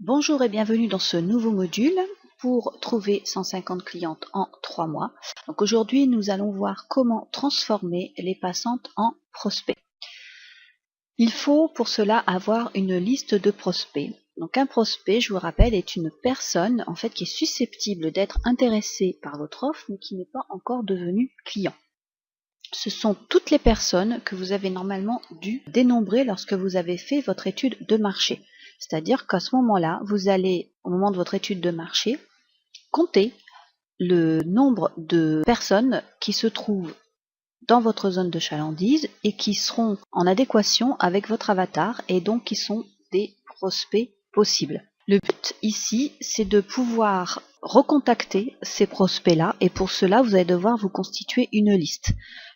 Bonjour et bienvenue dans ce nouveau module pour trouver 150 clientes en 3 mois. Donc aujourd'hui, nous allons voir comment transformer les passantes en prospects. Il faut pour cela avoir une liste de prospects. Donc un prospect, je vous rappelle, est une personne en fait qui est susceptible d'être intéressée par votre offre mais qui n'est pas encore devenue client. Ce sont toutes les personnes que vous avez normalement dû dénombrer lorsque vous avez fait votre étude de marché. C'est-à-dire qu'à ce moment-là, vous allez, au moment de votre étude de marché, compter le nombre de personnes qui se trouvent dans votre zone de chalandise et qui seront en adéquation avec votre avatar et donc qui sont des prospects possibles. Le but ici, c'est de pouvoir recontacter ces prospects-là et pour cela, vous allez devoir vous constituer une liste.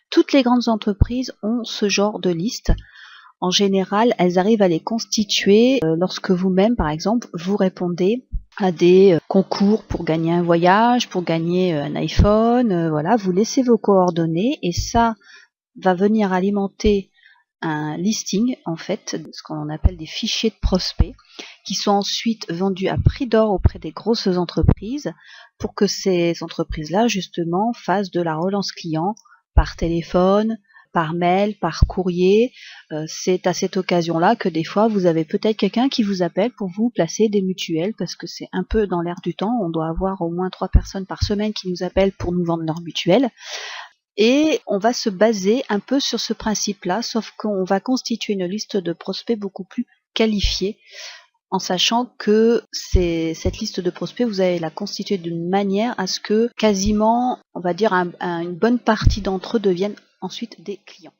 Toutes les grandes entreprises ont ce genre de liste. En général, elles arrivent à les constituer lorsque vous-même, par exemple, vous répondez à des concours pour gagner un voyage, pour gagner un iPhone. Voilà, vous laissez vos coordonnées et ça va venir alimenter un listing, en fait, ce qu'on appelle des fichiers de prospects, qui sont ensuite vendus à prix d'or auprès des grosses entreprises pour que ces entreprises-là, justement, fassent de la relance client par téléphone, par mail, par courrier. C'est à cette occasion-là que des fois, vous avez peut-être quelqu'un qui vous appelle pour vous placer des mutuelles, parce que c'est un peu dans l'air du temps. On doit avoir au moins 3 personnes par semaine qui nous appellent pour nous vendre leurs mutuelles. Et on va se baser un peu sur ce principe-là, sauf qu'on va constituer une liste de prospects beaucoup plus qualifiée, en sachant que cette liste de prospects, vous allez la constituer d'une manière à ce que quasiment, on va dire, une bonne partie d'entre eux deviennent ensuite des clients.